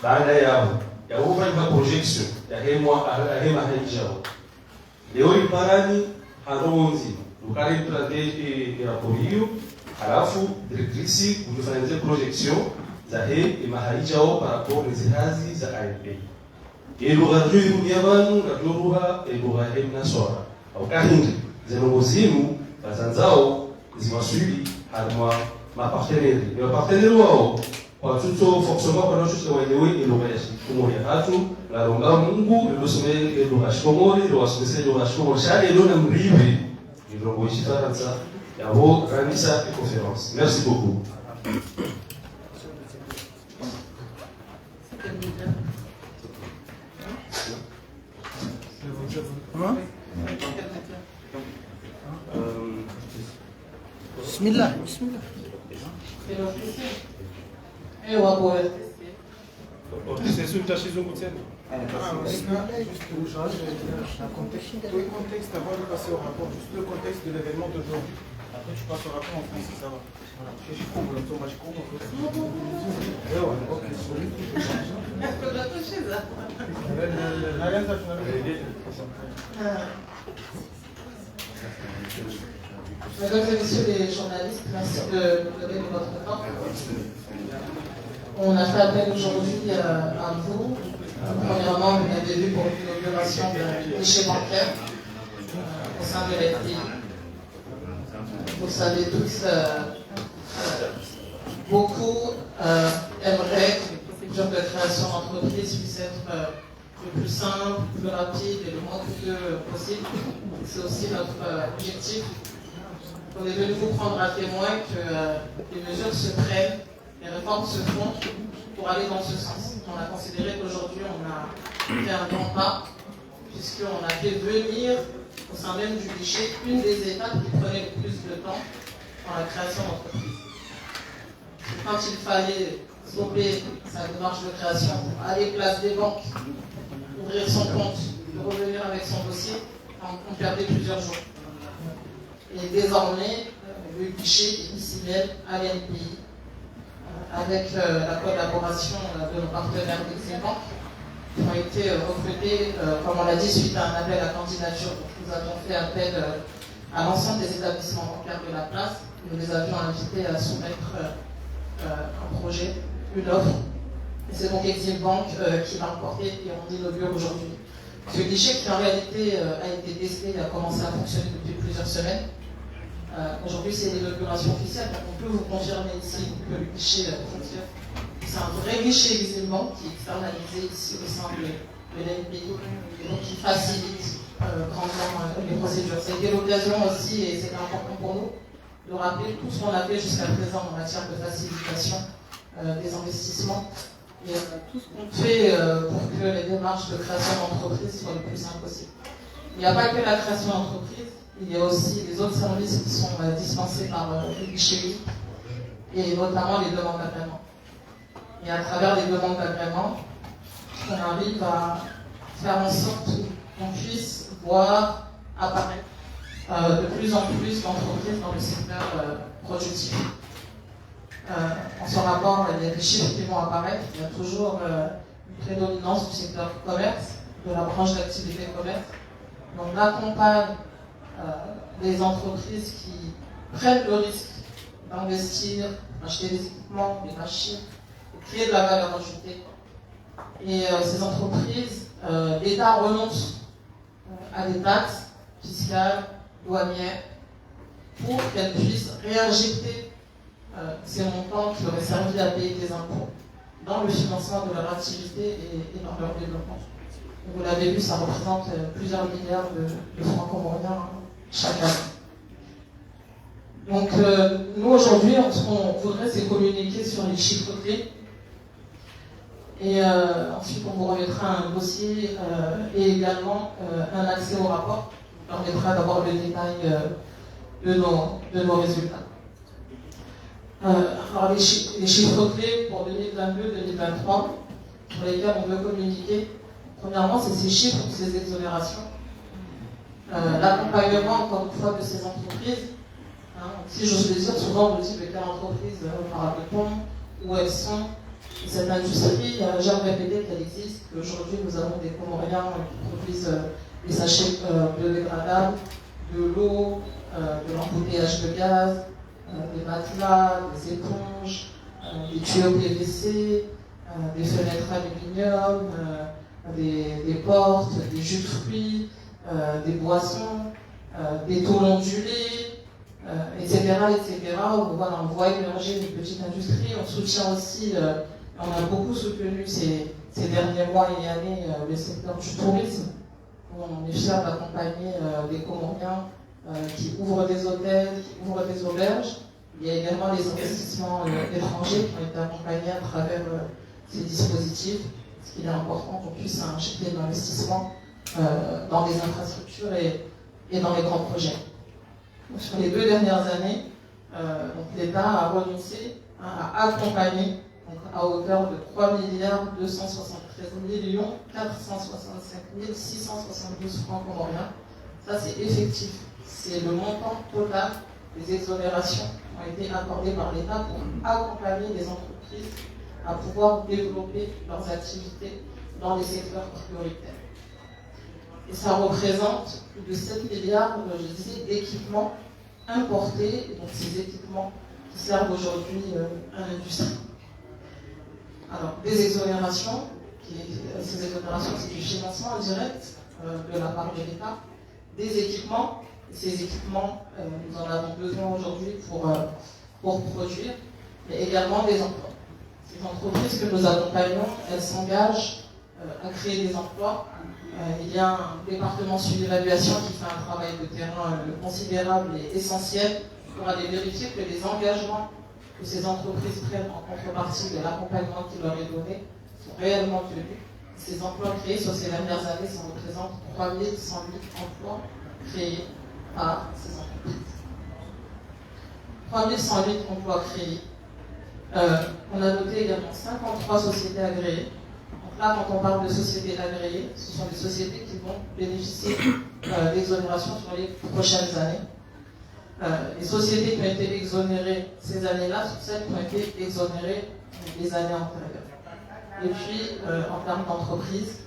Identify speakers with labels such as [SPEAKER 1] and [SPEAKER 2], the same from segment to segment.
[SPEAKER 1] baada ya kufanya projection ya hema haijao leo iparani haronzi ukari trate ya porio halafu directrice kufanya projection za hema haijao par rapport aux hazi za ANP et lugha nzuri ya bantu na lugha hemna sora au kahindi zenongozimu bazanzao ziwasuli harmwa maparteneri wao kwa tuto fonctionnement kwa nchi wenyewe lugha ya Komori hatu la ronga Mungu lilosome lugha ya Komori lugha ya Komori shale ndio mrivi lugha ya Faransa ya ho kanisa et conférence. Merci beaucoup.
[SPEAKER 2] Bismillah.
[SPEAKER 1] C'est sur ta chaise au bout de
[SPEAKER 3] le contexte avant de passer au rapport, juste le contexte de l'événement d'aujourd'hui. Après, tu passes au rapport en français, ça va.
[SPEAKER 4] Mesdames et messieurs les journalistes, merci de nous donner votre temps. On a fait appel aujourd'hui à vous. Premièrement, vous avez vu pour l'inauguration d'un guichet bancaire au sein de l'FTI. Vous savez tous, beaucoup aimeraient que les procédures de création d'entreprise puissent être le plus simple, le plus rapide et le moins coûteux possible. C'est aussi notre objectif. On est venu vous prendre à témoin que les mesures se prennent, les réformes se font pour aller dans ce sens. On a considéré qu'aujourd'hui on a fait un grand pas, puisqu'on a fait venir au sein même du guichet une des étapes qui prenait le plus de temps dans la création d'entreprise. Quand il fallait stopper sa démarche de création, aller place des banques, ouvrir son compte, revenir avec son dossier, on perdait plusieurs jours. Et désormais, le guichet est ici même à l'NPI, avec la collaboration de nos partenaires des banques qui ont été recrutés, comme on l'a dit, suite à un appel à candidature. Nous avons fait appel à l'ensemble des établissements bancaires de la place. Nous les avions invités à soumettre un projet, une offre. Et c'est donc Exim Bank qui l'a emporté et on inaugure aujourd'hui. Ce guichet qui en réalité a été testé et a commencé à fonctionner depuis plusieurs semaines. Aujourd'hui, c'est l'inauguration officielle, donc on peut vous confirmer ici que le guichet fonctionne. C'est un vrai guichet Exim Bank qui est externalisé ici au sein de l'NPI et donc qui facilite grandement les procédures. C'était l'occasion aussi, et c'était important pour nous, de rappeler tout ce qu'on a fait jusqu'à présent en matière de facilitation des investissements et tout ce qu'on fait pour que les démarches de création d'entreprise soient le plus simple possible. Il n'y a pas que la création d'entreprise, il y a aussi les autres services qui sont dispensés par le guichet unique et notamment les demandes d'agrément. Et à travers les demandes d'agrément, on arrive à faire en sorte qu'on puisse voir apparaître de plus en plus d'entreprises dans le secteur productif. En ce rapport, il y a des chiffres qui vont apparaître. Il y a toujours une prédominance du secteur commerce, de la branche d'activité commerce. Donc, on accompagne des entreprises qui prennent le risque d'investir, d'acheter des équipements, des machines, de créer de la valeur ajoutée. Et ces entreprises, l'État renonce à des taxes fiscales, douanières, pour qu'elles puissent réinjecter ces montants qui auraient servi à payer des impôts dans le financement de leur activité et dans leur développement. Vous l'avez vu, ça représente plusieurs milliards de francs comoriens chaque année. Donc nous aujourd'hui, ce qu'on voudrait, c'est communiquer sur les chiffres clés. Et ensuite, on vous remettra un dossier et également un accès au rapport qui permettra d'avoir le détail de nos résultats. Alors les chiffres clés pour 2022-2023 sur lesquels on veut communiquer, premièrement, c'est ces chiffres, ces exonérations. L'accompagnement, encore une fois, de ces entreprises. Si j'ose le dire, souvent on me dit de quelle entreprise parle-t-on, où elles sont, Cette industrie, j'aime répéter qu'elle existe, qu'aujourd'hui nous avons des Comoriens qui produisent des sachets biodégradables, de l'eau, de l'embouteillage de gaz, des matelas, des éponges, des tuyaux PVC, des fenêtres aluminium, des portes, des jus de fruits, des boissons, des tôles ondulées, etc., etc. Voilà, on voit émerger une petite industrie. On soutient aussi, on a beaucoup soutenu ces derniers mois et années le secteur du tourisme. On est fiers d'accompagner des Comoriens qui ouvrent des hôtels, qui ouvrent des auberges. Il y a également les investissements étrangers qui ont été accompagnés à travers ces dispositifs, parce qu'il est important qu'on puisse injecter de l'investissement dans les infrastructures et dans les grands projets. Donc, sur les 2 dernières années, l'État a renoncé à accompagner à hauteur de 3 273 465 672 francs comoriens. Ça, c'est effectif. C'est le montant total des exonérations qui ont été accordées par l'État pour accompagner les entreprises à pouvoir développer leurs activités dans les secteurs prioritaires. Et ça représente plus de 7 milliards, je disais, d'équipements importés, donc ces équipements qui servent aujourd'hui à l'industrie. Alors, des exonérations, ces exonérations, c'est du financement direct de la part de l'État, des équipements. Ces équipements, nous en avons besoin aujourd'hui pour produire, mais également des emplois. Ces entreprises que nous accompagnons, elles s'engagent à créer des emplois. Il y a un département sur l'évaluation qui fait un travail de terrain considérable et essentiel pour aller vérifier que les engagements que ces entreprises prennent en contrepartie de l'accompagnement qui leur est donné sont réellement tenus. Ces emplois créés sur ces dernières années, ça représente 3108 emplois créés par ces entreprises. 3108 emplois créés. On a noté également 53 sociétés agréées. Donc là, quand on parle de sociétés agréées, ce sont des sociétés qui vont bénéficier d'exonération sur les prochaines années. Les sociétés qui ont été exonérées ces années-là sont celles qui ont été exonérées les années antérieures. Et puis, en termes d'entreprise,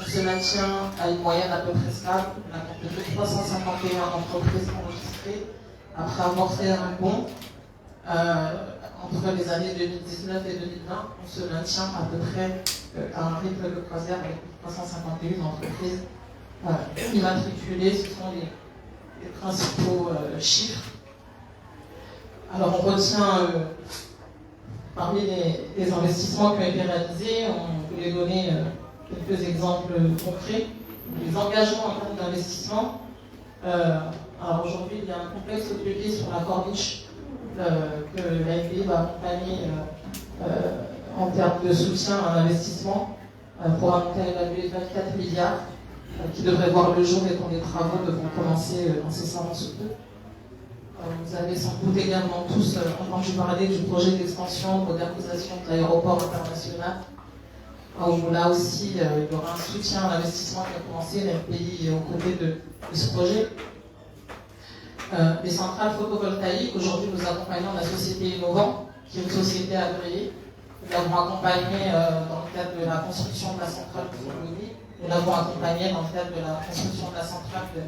[SPEAKER 4] on se maintient à une moyenne à peu près stable. On a compté 351 entreprises enregistrées après avoir fait un bond entre les années 2019 et 2020. On se maintient à peu près à un rythme de croisière avec 351 entreprises immatriculées. Ce sont les principaux chiffres. Alors on retient parmi les investissements qui ont été réalisés, on peut les donner quelques exemples concrets. Les engagements en termes d'investissement. Alors aujourd'hui, il y a un complexe hôtelier sur la Corniche que l'AFD va accompagner en termes de soutien à l'investissement pour un montant évalué de 24 milliards qui devrait voir le jour et dont les travaux devront commencer incessamment sous peu. Vous avez sans doute également tous entendu parler du projet d'extension, de modernisation de l'aéroport international, où là aussi il y aura un soutien à l'investissement qui a commencé, le pays est aux côtés de ce projet. Les centrales photovoltaïques, aujourd'hui nous accompagnons la société Innovant, qui est une société agréée. Nous l'avons accompagnée dans le cadre de la construction de la centrale de Fondouni. Nous l'avons accompagnée dans le cadre de la construction de la centrale de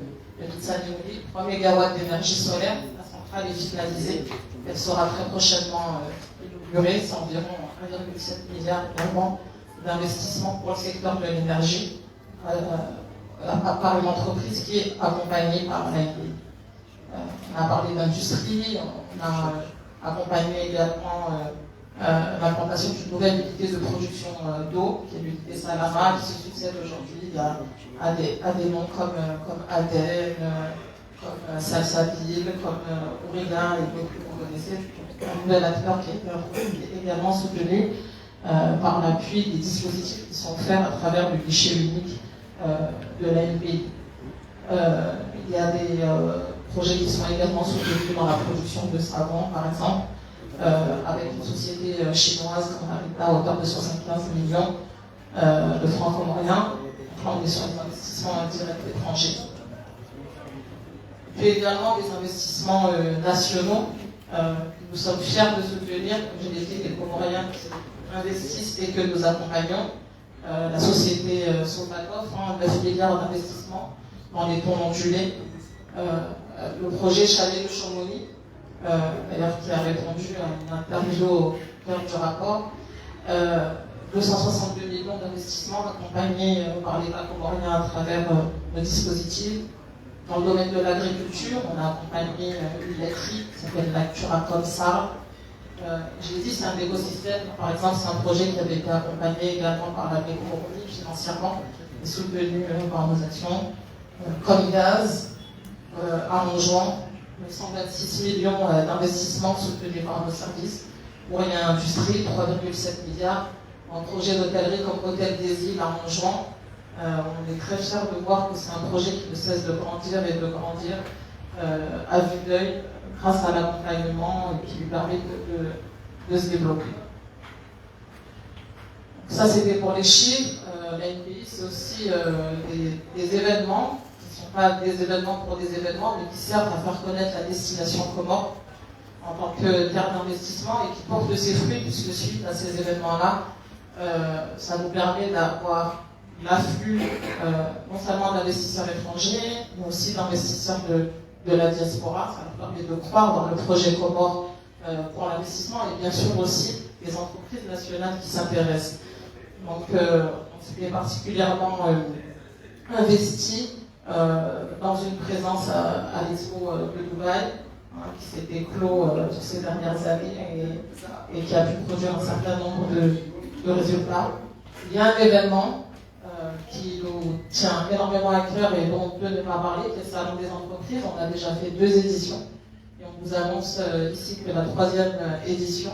[SPEAKER 4] Mitsanimuli, 3 MW d'énergie solaire. La centrale est finalisée. Elle sera très prochainement inaugurée. C'est environ 1,7 milliard d'euros d'investissement pour le secteur de l'énergie par une entreprise qui est accompagnée par l'AFD. On a parlé d'industrie, on a accompagné également l'implantation d'une nouvelle unité de production d'eau, qui est l'unité Salama, qui se succède aujourd'hui à des noms comme Aden, comme Salsaville, comme Auriga, et d'autres que vous connaissez. Un nouvel acteur qui est également soutenu par l'appui des dispositifs qui sont offerts à travers le guichet unique de l'ANPI. Il y a des projets qui sont également soutenus dans la production de savon, par exemple, avec une société chinoise comme Arita à hauteur de 75 millions de francs comoriens. Là, on est sur des investissements directs étrangers. Puis également des investissements nationaux. Nous sommes fiers de soutenir, comme je l'ai dit, les Comoriens qui investissent et que nous accompagnons. La société Sopatov, 9 milliards d'investissements dans les ponts ondulés. Le projet Chalet de Chamonix, d'ailleurs qui a répondu à une interview au cœur du rapport. 262 millions d'investissements accompagnés par l'État comorien à travers le dispositif. Dans le domaine de l'agriculture, on a accompagné une laiterie qui s'appelle Lacturacom SAR. Je l'ai dit, c'est un écosystème. Par exemple, c'est un projet qui avait été accompagné également par la Méconie financièrement et soutenu par nos actions. Comme Gaz, à Montjoie, 126 millions d'investissements soutenus par nos services. Moyen Industrie, 3,7 milliards. En projet d'hôtellerie comme Hôtel des Îles à Montjoie. On est très fiers de voir que c'est un projet qui ne cesse de grandir et de grandir à vue d'œil grâce à l'accompagnement qui lui permet de se développer. Ça, c'était pour les chiffres. La NPI, c'est aussi des événements qui ne sont pas des événements pour des événements, mais qui servent à faire connaître la destination Comores en tant que terre d'investissement et qui portent ses fruits, puisque suite à ces événements-là, ça nous permet d'avoir l'afflux non seulement d'investisseurs étrangers, mais aussi d'investisseurs de la diaspora. Ça nous permet de croire dans le projet Comores pour l'investissement et bien sûr aussi les entreprises nationales qui s'intéressent. Donc on s'était particulièrement investi dans une présence à l'Expo de Dubaï, qui s'était clos sur ces dernières années et qui a pu produire un certain nombre de résultats. Il y a un événement qui nous tient énormément à cœur et dont on peut ne pas parler, qui est le Salon des entreprises. On a déjà fait 2 éditions et on vous annonce ici que la 3e édition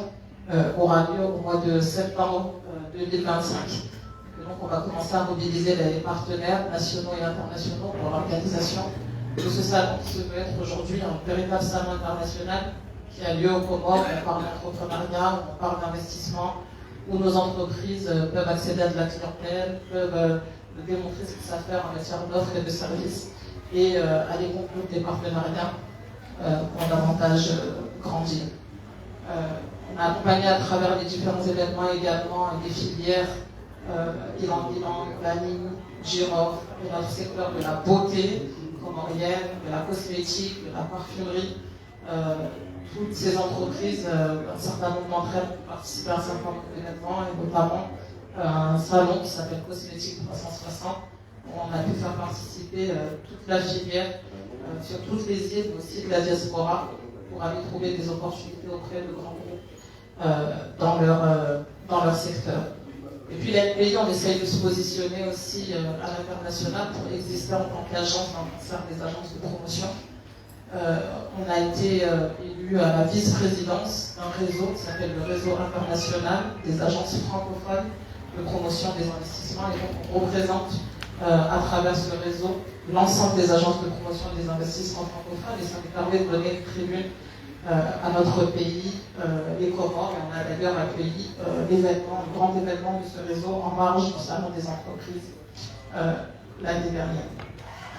[SPEAKER 4] aura lieu au mois de septembre 2025. Donc on va commencer à mobiliser les partenaires nationaux et internationaux pour l'organisation de ce salon qui se veut être aujourd'hui un véritable salon international qui a lieu au Comores. On parle d'entrepreneuriat, on parle d'investissement, où nos entreprises peuvent accéder à de la clientèle, peuvent démontrer ce qu'ils savent faire en matière d'offres et de services et aller conclure des partenariats pour davantage grandir. On a accompagné à travers les différents événements également des filières Ilan, Banning, Girofle, et notre secteur de la beauté comorienne, de la cosmétique, de la parfumerie. Toutes ces entreprises, un certain nombre d'entre elles ont participé à un certain nombre d'événements, et notamment un salon qui s'appelle Cosmétique 360, où on a pu faire participer toute la filière sur toutes les îles, mais aussi de la diaspora, pour aller trouver des opportunités auprès de grands groupes dans leur secteur. Et puis l'NPI, on essaye de se positionner aussi à l'international pour exister en tant qu'agence dans le concert des agences de promotion. On a été élu à la vice-présidence d'un réseau qui s'appelle le Réseau international des agences francophones de promotion des investissements, et donc on représente à travers ce réseau l'ensemble des agences de promotion des investissements francophones, et ça nous permet de donner une tribune à notre pays, les Comores, et on a d'ailleurs accueilli l'événement, le grand événement de ce réseau en marge du salon des entreprises l'année dernière.